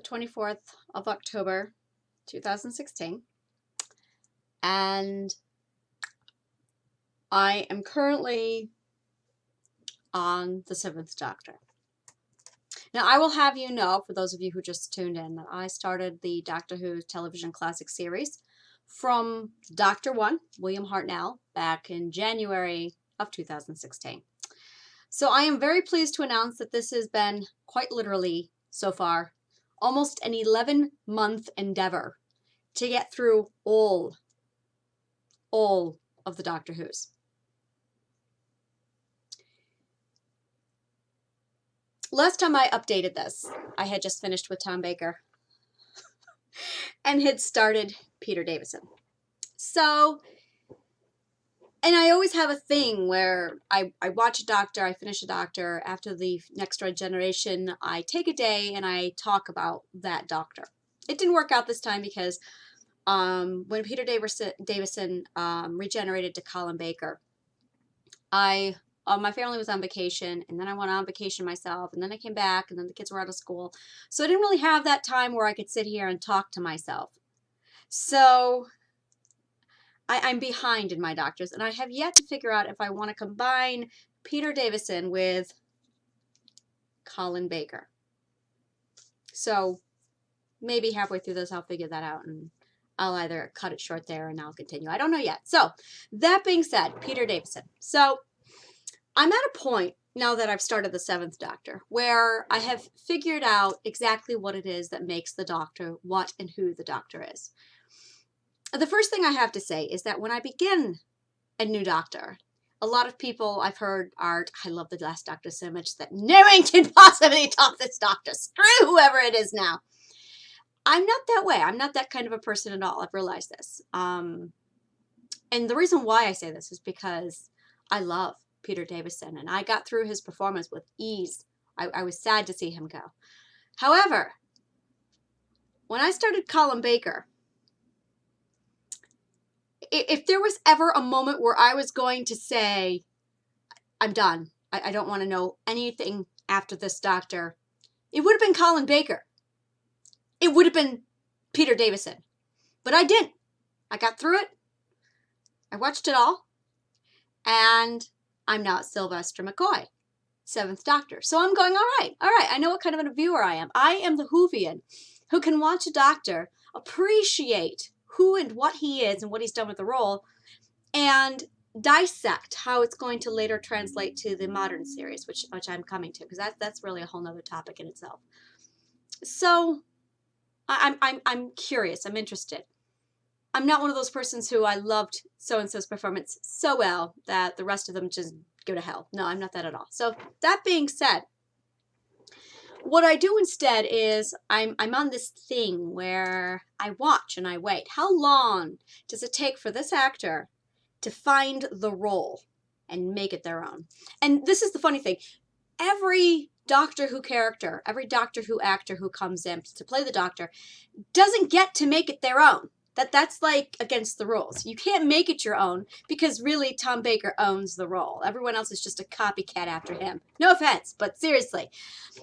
24th of October, 2016, and I am currently on the 7th Doctor. Now, I will have you know, for those of you who just tuned in, that I started the Doctor Who television classic series from Doctor 1, William Hartnell, back in January of 2016. So I am very pleased to announce that this has been, quite literally so far, almost an 11-month endeavor to get through all of the Doctor Who's. Last time I updated this, I had just finished with Tom Baker and had started Peter Davison. So, and I always have a thing where I watch a Doctor, I finish a Doctor. After the Next Generation, I take a day and I talk about that Doctor. It didn't work out this time because when Peter Davison regenerated to Colin Baker, my family was on vacation, and then I went on vacation myself, and then I came back, and then the kids were out of school. So I didn't really have that time where I could sit here and talk to myself. So I'm behind in my Doctors, and I have yet to figure out if I want to combine Peter Davison with Colin Baker. So maybe halfway through this, I'll figure that out, and I'll either cut it short there and I'll continue. I don't know yet. So that being said, Peter Davison. So I'm at a point now that I've started the 7th Doctor where I have figured out exactly what it is that makes the Doctor what and who the Doctor is. The first thing I have to say is that when I begin a new Doctor, a lot of people I've heard are, I love the last Doctor so much that no one can possibly top this Doctor. Screw whoever it is now. I'm not that way. I'm not that kind of a person at all. I've realized this. And the reason why I say this is because I love Peter Davison, and I got through his performance with ease. I was sad to see him go. However, when I started Colin Baker, if there was ever a moment where I was going to say, I'm done, I don't want to know anything after this Doctor, it would have been Colin Baker. It would have been Peter Davison. But I didn't. I got through it. I watched it all. And I'm now at Sylvester McCoy, 7th Doctor. So I'm going, all right, I know what kind of a viewer I am. I am the Whovian who can watch a Doctor, appreciate who and what he is and what he's done with the role, and dissect how it's going to later translate to the modern series, which I'm coming to, because that's really a whole nother topic in itself. So I'm curious, I'm interested. I'm not one of those persons who I loved so-and-so's performance so well that the rest of them just go to hell. No, I'm not that at all. So that being said, what I do instead is I'm on this thing where I watch and I wait. How long does it take for this actor to find the role and make it their own? And this is the funny thing. Every Doctor Who character, every Doctor Who actor who comes in to play the Doctor doesn't get to make it their own. That's like against the rules. You can't make it your own because really Tom Baker owns the role. Everyone else is just a copycat after him. No offense, but seriously.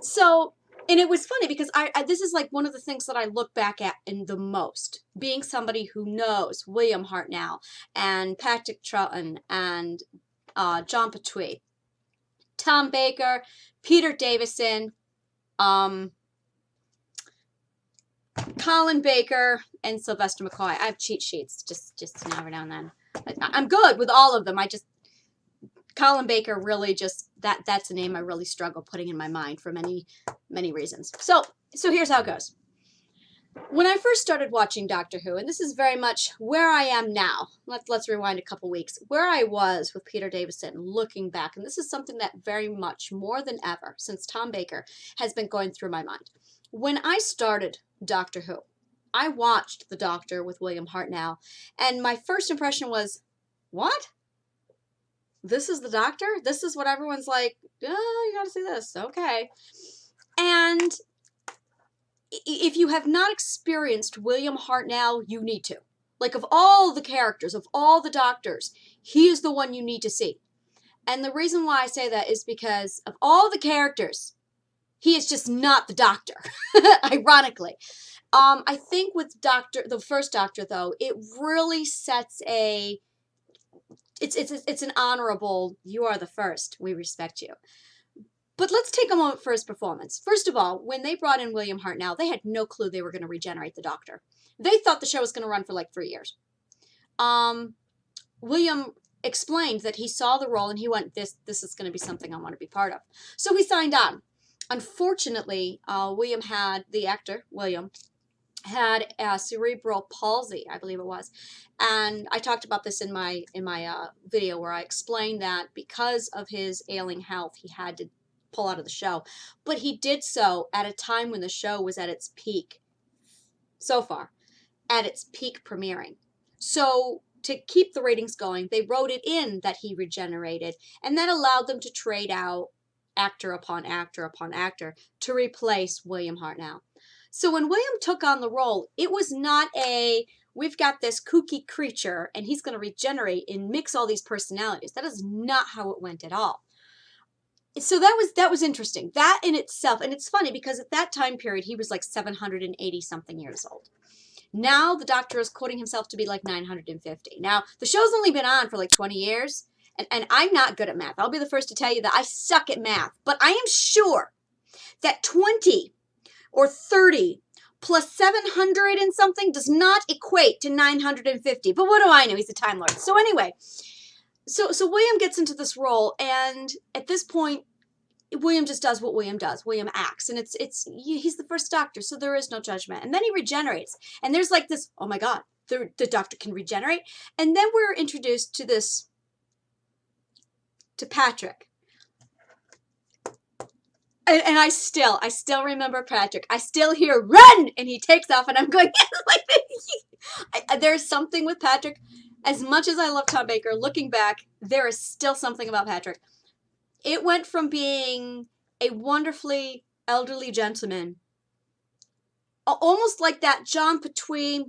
So, and it was funny because this is like one of the things that I look back at in the most. Being somebody who knows William Hartnell and Patrick Troughton and John Pertwee, Tom Baker, Peter Davison, Colin Baker, and Sylvester McCoy. I have cheat sheets just every now and then. I'm good with all of them. Colin Baker really just, that's a name I really struggle putting in my mind for many, many reasons. So here's how it goes. When I first started watching Doctor Who, and this is very much where I am now, let's rewind a couple weeks, where I was with Peter Davison looking back, and this is something that very much, more than ever, since Tom Baker, has been going through my mind. When I started Doctor Who, I watched the Doctor with William Hartnell, and my first impression was, what? This is the Doctor? This is what everyone's like, oh, you gotta see this. Okay. And if you have not experienced William Hartnell, you need to. Like, of all the characters, of all the Doctors, he is the one you need to see. And the reason why I say that is because of all the characters, He is just not the Doctor, ironically. I think with the first Doctor, though, it really sets it's an honorable, you are the first, we respect you. But let's take a moment for his performance. First of all, when they brought in William Hartnell, they had no clue they were going to regenerate the Doctor. They thought the show was going to run for like 3 years. William explained that he saw the role and he went, this is going to be something I want to be part of. So he signed on. Unfortunately, the actor, William, had a cerebral palsy, I believe it was. And I talked about this in my video where I explained that because of his ailing health, he had to pull out of the show. But he did so at a time when the show was at its peak, so far, at its peak premiering. So to keep the ratings going, they wrote it in that he regenerated, and that allowed them to trade out actor upon actor upon actor to replace William Hartnell. So when William took on the role, it was not we've got this kooky creature and he's going to regenerate and mix all these personalities. That is not how it went at all. So that was interesting. That in itself, and it's funny because at that time period, he was like 780 something years old. Now the Doctor is quoting himself to be like 950. Now the show's only been on for like 20 years, and I'm not good at math. I'll be the first to tell you that I suck at math, but I am sure that 20 or 30 plus 700 and something does not equate to 950. But what do I know? He's a Time Lord. So anyway, so William gets into this role, and at this point, William just does what William does. William acts, and he's the first Doctor, so there is no judgment. And then he regenerates, and there's like this, oh my God, the Doctor can regenerate. And then we're introduced to Patrick. And I still remember Patrick. I still hear run, and he takes off, and I'm going like there's something with Patrick. As much as I love Tom Baker, looking back, there is still something about Patrick. It went from being a wonderfully elderly gentleman, almost like that John Pertwee.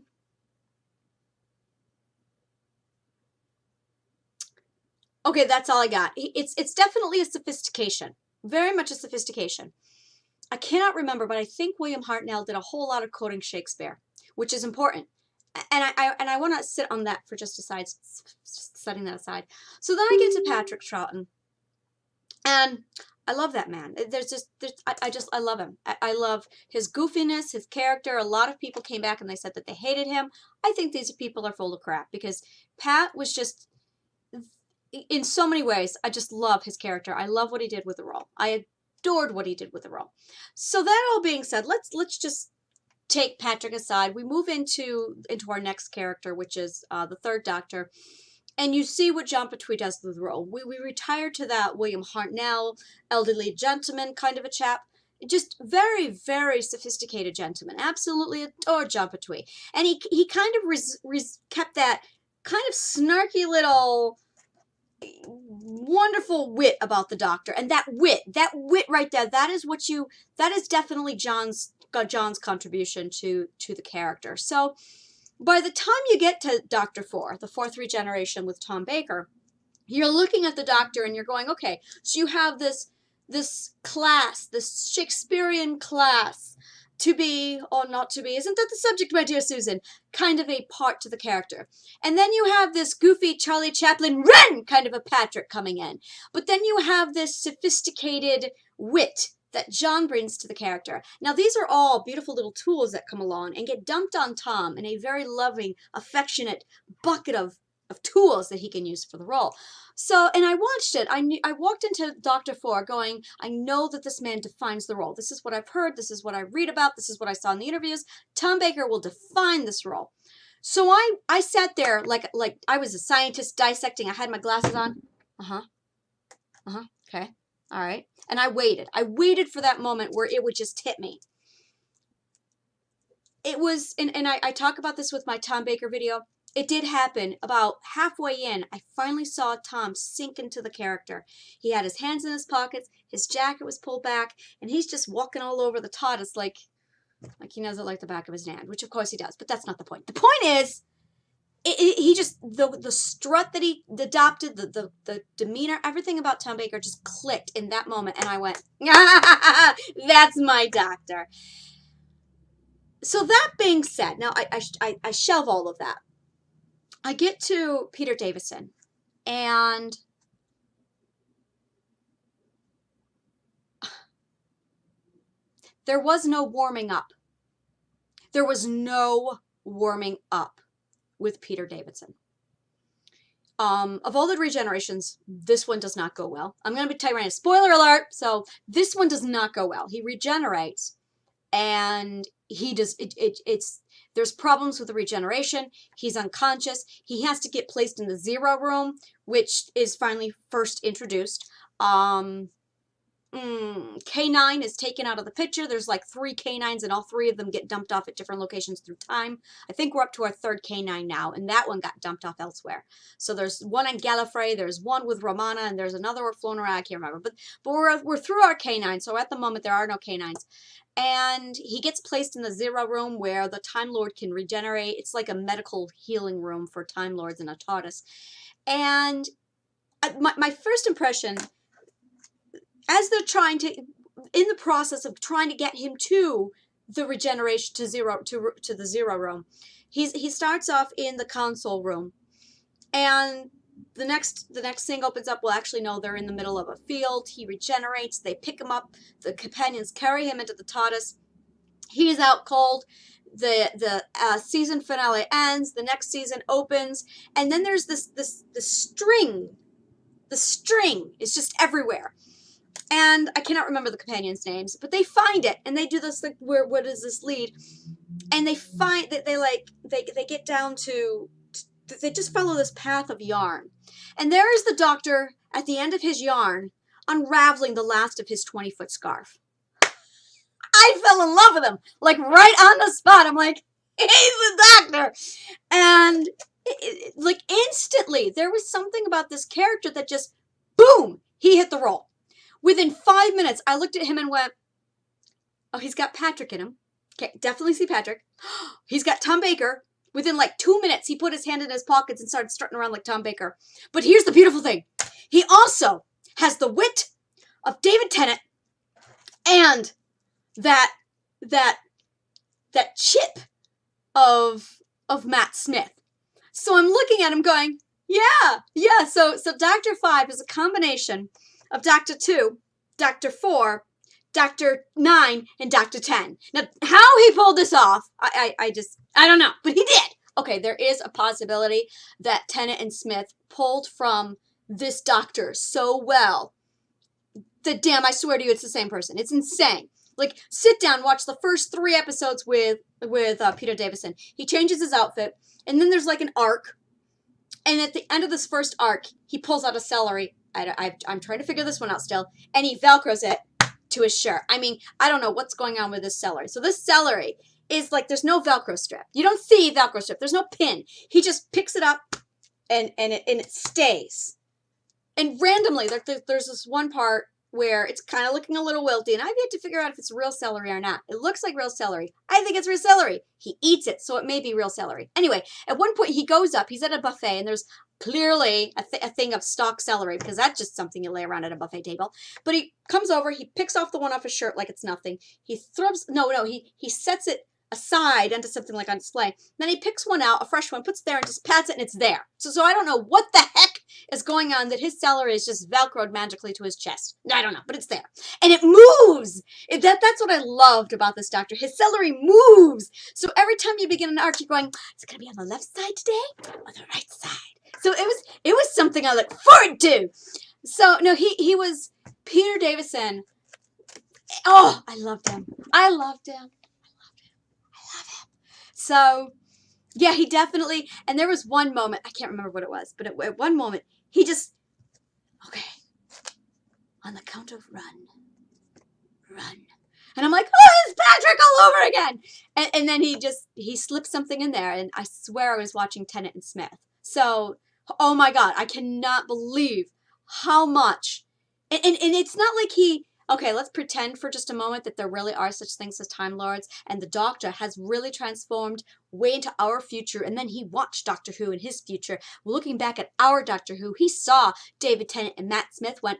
Okay, that's all I got. It's definitely a sophistication. Very much a sophistication. I cannot remember, but I think William Hartnell did a whole lot of quoting Shakespeare, which is important. And I want to sit on that for just setting that aside. So then I get to Patrick Troughton, and I love that man. I love him. I love his goofiness, his character. A lot of people came back and they said that they hated him. I think these people are full of crap because Pat was just, in so many ways, I just love his character. I love what he did with the role. I adored what he did with the role. So that all being said, let's just take Patrick aside. We move into our next character, which is the third Doctor. And you see what John Pertwee does with the role. We retire to that William Hartnell, elderly gentleman kind of a chap. Just very, very sophisticated gentleman. Absolutely adored John Pertwee. And he kind of kept that kind of snarky little wonderful wit about the Doctor. And that wit right there, that is definitely John's contribution to the character. So by the time you get to Doctor 4, the fourth regeneration with Tom Baker, you're looking at the Doctor and you're going, okay, so you have this class, this Shakespearean class, to be or not to be, isn't that the subject, my dear Susan? Kind of a part to the character. And then you have this goofy Charlie Chaplin, run, kind of a Patrick coming in. But then you have this sophisticated wit that John brings to the character. Now, these are all beautiful little tools that come along and get dumped on Tom in a very loving, affectionate bucket of tools that he can use for the role. So, and I watched it. I walked into Doctor 4 going, I know that this man defines the role. This is what I've heard. This is what I read about. This is what I saw in the interviews. Tom Baker will define this role. So I sat there like I was a scientist dissecting. I had my glasses on. Okay. All right. And I waited. I waited for that moment where it would just hit me. It was, and I talk about this with my Tom Baker video. It did happen. About halfway in, I finally saw Tom sink into the character. He had his hands in his pockets, his jacket was pulled back, and he's just walking all over the TARDIS like he knows it like the back of his hand, which of course he does, but that's not the point. The point is, he just, the strut that he adopted, the demeanor, everything about Tom Baker just clicked in that moment, and I went, that's my doctor. So that being said, now I shelve all of that. I get to Peter Davison, and there was no warming up. There was no warming up with Peter Davison. Of all the regenerations, this one does not go well. I'm going to be telling you, spoiler alert, so this one does not go well. He regenerates, and he does, there's problems with the regeneration. He's unconscious. He has to get placed in the 0 room, which is finally first introduced. K9 is taken out of the picture. There's like 3 K9s, and all 3 of them get dumped off at different locations through time. I think we're up to our 3rd K9 now, and that one got dumped off elsewhere. So there's one on Gallifrey, there's one with Romana, and there's another with flown around. I can't remember. But we're through our K9, so at the moment there are no K9s. And he gets placed in the 0 room where the Time Lord can regenerate. It's like a medical healing room for Time Lords and a TARDIS. And my first impression, as they're trying to, in the process of trying to get him to the regeneration to the 0 room, he starts off in the console room, and the next thing opens up. Well, actually, no, they're in the middle of a field. He regenerates. They pick him up. The companions carry him into the TARDIS. He's out cold. The season finale ends. The next season opens, and then there's this string. The string is just everywhere. And I cannot remember the companions' names, but they find it, and they do this, like, where does this lead? And they find that they get down to, they just follow this path of yarn. And there is the doctor at the end of his yarn, unraveling the last of his 20-foot scarf. I fell in love with him, like right on the spot. I'm like, he's the doctor. And like instantly, there was something about this character that just, boom, he hit the roll. Within 5 minutes, I looked at him and went, oh, he's got Patrick in him. Okay, definitely see Patrick. He's got Tom Baker. Within like 2 minutes, he put his hand in his pockets and started strutting around like Tom Baker. But here's the beautiful thing. He also has the wit of David Tennant and that chip of Matt Smith. So I'm looking at him going, yeah. So Dr. 5 is a combination of Dr. 2, Dr. 4, Dr. 9, and Dr. 10. Now, how he pulled this off, I don't know, but he did. Okay, there is a possibility that Tennant and Smith pulled from this doctor so well that, damn, I swear to you, it's the same person. It's insane. Like, sit down, watch the first 3 episodes with Peter Davison. He changes his outfit, and then there's like an arc, and at the end of this first arc, he pulls out a celery. I'm trying to figure this one out still. And he Velcros it to his shirt. I mean, I don't know what's going on with this celery. So this celery is like, there's no Velcro strip. You don't see Velcro strip. There's no pin. He just picks it up and it stays. And randomly, there's this one part where it's kind of looking a little wilty, and I've yet to figure out if it's real celery or not. It looks like real celery. I think it's real celery. He eats it, so it may be real celery. Anyway, at one point he goes up, he's at a buffet, and there's clearly a thing of stock celery, because that's just something you lay around at a buffet table. But he comes over, he picks off the one off his shirt like it's nothing. He he sets it aside onto something like on display. Then he picks one out, a fresh one, puts it there, and just pats it, and it's there. So I don't know what the heck is going on that his celery is just Velcroed magically to his chest. I don't know, but it's there. And it moves! That's what I loved about this doctor. His celery moves! So every time you begin an arc, you're going, is it going to be on the left side today or the right side? So it was something I looked forward to. So, no, he was Peter Davison. Oh, I loved him. I loved him. So, yeah, he definitely, and there was one moment, I can't remember what it was, but at one moment, he just, okay, on the count of run. And I'm like, oh, it's Patrick all over again. And then he slipped something in there, and I swear I was watching Tennant and Smith. So, oh my God, I cannot believe how much, and it's not like Okay, let's pretend for just a moment that there really are such things as Time Lords, and the Doctor has really transformed way into our future, and then he watched Doctor Who in his future. Looking back at our Doctor Who, he saw David Tennant and Matt Smith, went,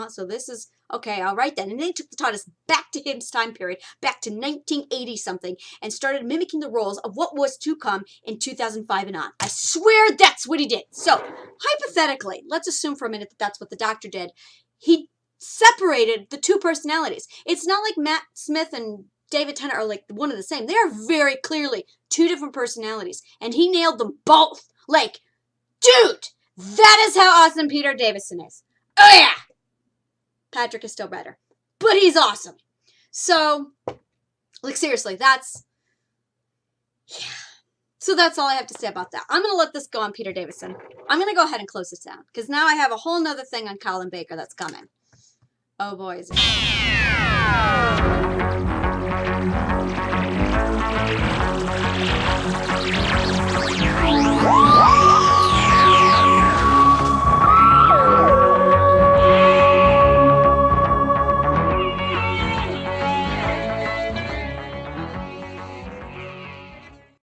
so this is, okay, all right then. And then he took the TARDIS back to his time period, back to 1980-something, and started mimicking the roles of what was to come in 2005 and on. I swear that's what he did. So, hypothetically, let's assume for a minute that that's what the Doctor did. He separated the two personalities. It's not like Matt Smith and David Tennant are like one and the same. They are very clearly two different personalities, and he nailed them both. Like, dude, that is how awesome Peter Davison is. Oh yeah! Patrick is still better, but he's awesome. So, like, seriously, that's, yeah. So that's all I have to say about that. I'm going to let this go on Peter Davison. I'm going to go ahead and close this down, because now I have a whole nother thing on Colin Baker that's coming. Oh, boys.